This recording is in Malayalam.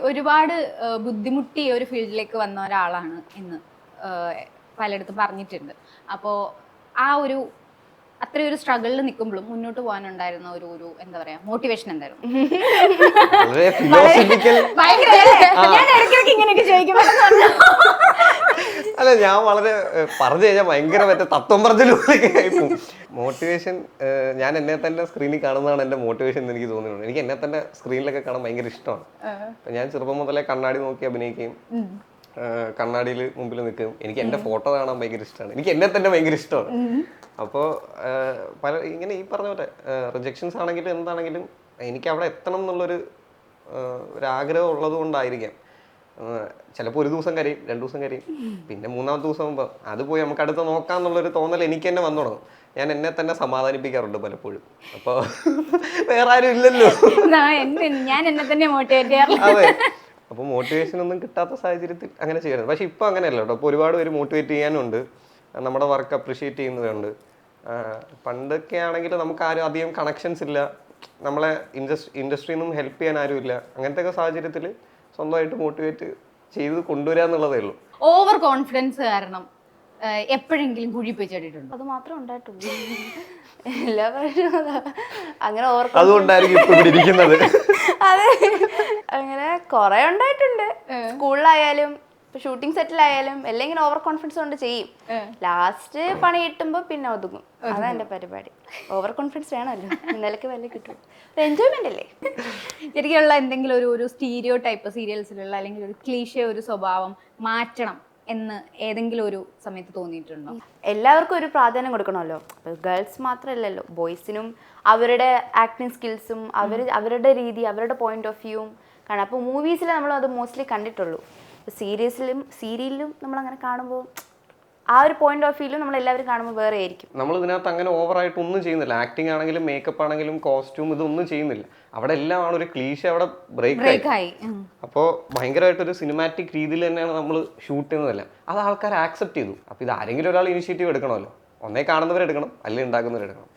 ഒരുപാട് ബുദ്ധിമുട്ടി ഒരു ഫീൽഡിലേക്ക് വന്ന ഒരാളാണ് എന്ന് പലയിടത്തും പറഞ്ഞിട്ടുണ്ട്. അപ്പോൾ ആ ഒരു അത്രയൊരു സ്ട്രഗിളിൽ നിൽക്കുമ്പോഴും മുന്നോട്ട് പോകാനുണ്ടായിരുന്ന ഒരു എന്താ പറയാ മോട്ടിവേഷൻ എന്തായിരുന്നു? ഞാൻ ഇടയ്ക്കിടയ്ക്ക് ഇങ്ങനെയൊക്കെ ചോദിക്കും. അല്ല, ഞാൻ വളരെ പറഞ്ഞു കഴിഞ്ഞാൽ ഭയങ്കര മറ്റേ തത്വം പറഞ്ഞിലൂടെയൊക്കെ ആയിപ്പോവും. മോട്ടിവേഷൻ ഞാൻ എന്നെ തന്നെ സ്ക്രീനിൽ കാണുന്നതാണ് എൻ്റെ മോട്ടിവേഷൻ എന്ന് എനിക്ക് തോന്നുന്നുണ്ട്. എനിക്ക് എന്നെ തന്നെ സ്ക്രീനിലൊക്കെ കാണാൻ ഭയങ്കര ഇഷ്ടമാണ്. ഞാൻ ചെറുപ്പം മുതലേ കണ്ണാടി നോക്കി അഭിനയിക്കുകയും കണ്ണാടിയിൽ മുമ്പിൽ നിൽക്കും. എനിക്ക് എൻ്റെ ഫോട്ടോ കാണാൻ ഭയങ്കര ഇഷ്ടമാണ്. എനിക്ക് എന്നെ തന്നെ ഭയങ്കര ഇഷ്ടമാണ്. അപ്പോൾ പല ഇങ്ങനെ ഈ പറഞ്ഞ പോലെ റിജക്ഷൻസ് ആണെങ്കിലും എന്താണെങ്കിലും എനിക്ക് അവിടെ എത്തണം എന്നുള്ളൊരു ആഗ്രഹം ഉള്ളത് കൊണ്ടായിരിക്കാം. ചിലപ്പോൾ ഒരു ദിവസം കരയും, 2 ദിവസം കരയും, പിന്നെ 3-ാമത്തെ ദിവസം ആകുമ്പോൾ അത് പോയി നമുക്ക് അടുത്ത് നോക്കാം എന്നുള്ളൊരു തോന്നൽ എനിക്ക് തന്നെ വന്നു തുടങ്ങും. ഞാൻ എന്നെ തന്നെ സമാധാനിപ്പിക്കാറുണ്ട് പലപ്പോഴും. അപ്പോൾ വേറെ ആരും ഇല്ലല്ലോ, ഞാൻ എന്നെ തന്നെ മോട്ടിവേറ്റ് ചെയ്യാറുണ്ട്. അതെ. അപ്പോൾ മോട്ടിവേഷൻ ഒന്നും കിട്ടാത്ത സാഹചര്യത്തിൽ അങ്ങനെ ചെയ്യരുത്. പക്ഷെ ഇപ്പോൾ അങ്ങനെയല്ല കേട്ടോ. ഇപ്പോൾ ഒരുപാട് പേര് മോട്ടിവേറ്റ് ചെയ്യാനുണ്ട്, നമ്മുടെ വർക്ക് അപ്രിഷിയേറ്റ് ചെയ്യുന്നതുണ്ട്. പണ്ടൊക്കെ ആണെങ്കിൽ നമുക്ക് ആരും അധികം കണക്ഷൻസ് ഇല്ല, നമ്മളെ ഇൻഡസ്ട്രിയിൽ നിന്നും ഹെൽപ്പ് ചെയ്യാൻ ആരും ഇല്ല. അങ്ങനത്തെ ഒക്കെ സാഹചര്യത്തിൽ സ്വന്തമായിട്ട് മോട്ടിവേറ്റ് ചെയ്ത് കൊണ്ടുവരിക എന്നുള്ളതേ ഉള്ളൂ. ഓവർ കോൺഫിഡൻസ് കാരണം എപ്പോഴെങ്കിലും കുഴി പോയി ചാടിയിട്ടുണ്ടോ? അത് മാത്രമേ ഉണ്ടായിട്ടുള്ളൂ. എല്ലാ പ്രാവശ്യവും അങ്ങനെ അതുകൊണ്ടായിരിക്കും ഇപ്പൊ ഇവിടെ ഇരിക്കുന്നത്. അതെ, അങ്ങനെ കുറെ ഉണ്ടായിട്ടുണ്ട്. സ്കൂളിലായാലും ഷൂട്ടിംഗ് സെറ്റിലായാലും എല്ലാം ഇങ്ങനെ ഓവർ കോൺഫിഡൻസ് കൊണ്ട് ചെയ്യും. ലാസ്റ്റ് പണി കിട്ടുമ്പോ പിന്നെ ഒതുങ്ങും. അതാ എന്റെ പരിപാടി. ഓവർ കോൺഫിഡൻസ് വേണമല്ലോ, ഇന്നലേക്ക് വല്ല കിട്ടും. എൻജോയ്മെന്റ് അല്ലേ? ശരിക്കുള്ള എന്തെങ്കിലും ഒരു സ്റ്റീരിയോ ടൈപ്പ് സീരിയൽസിലുള്ള അല്ലെങ്കിൽ ഒരു ക്ലീഷേ ഒരു സ്വഭാവം മാറ്റണം എന്ന് ഏതെങ്കിലും ഒരു സമയത്ത് തോന്നിയിട്ടുണ്ടോ? എല്ലാവർക്കും ഒരു പ്രാധാന്യം കൊടുക്കണമല്ലോ. ഗേൾസ് മാത്രമല്ലല്ലോ, ബോയ്സിനും അവരുടെ ആക്ടിങ് സ്കിൽസും അവരുടെ രീതി, അവരുടെ പോയിന്റ് ഓഫ് വ്യൂവും കാണാം. അപ്പോൾ മൂവീസിൽ നമ്മൾ അത് മോസ്റ്റ്ലി കണ്ടിട്ടുള്ളൂ. സീരിയലിലും നമ്മളങ്ങനെ കാണുമ്പോൾ ആ ഒരു പോയിന്റ് ഓഫ് വ്യൂലും നമ്മൾ എല്ലാവരും കാണുമ്പോൾ വേറെ ആയിരിക്കും. നമ്മൾ ഇതിനകത്ത് അങ്ങനെ ഓവറായിട്ട് ഒന്നും ചെയ്യുന്നില്ല. ആക്ടിങ് ആണെങ്കിലും മേക്കപ്പ് ആണെങ്കിലും കോസ്റ്റ്യൂം ഇതൊന്നും ചെയ്യുന്നില്ല. അവിടെ എല്ലാം ആണ് ഒരു ക്ലീഷ അവിടെ ബ്രേക്ക് ആയി. അപ്പോൾ ഭയങ്കരമായിട്ടൊരു സിനിമാറ്റിക് രീതിയിൽ തന്നെയാണ് നമ്മൾ ഷൂട്ട് ചെയ്യുന്നതല്ല. അത് ആൾക്കാർ ആക്സെപ്റ്റ് ചെയ്തു. അപ്പോൾ ഇത് ആരെങ്കിലും ഒരാൾ ഇനിഷ്യേറ്റീവ് എടുക്കണമല്ലോ. ഒന്നേ കാണുന്നവരെടുക്കണം, അല്ലെങ്കിൽ ഉണ്ടാക്കുന്നവരെടുക്കണം.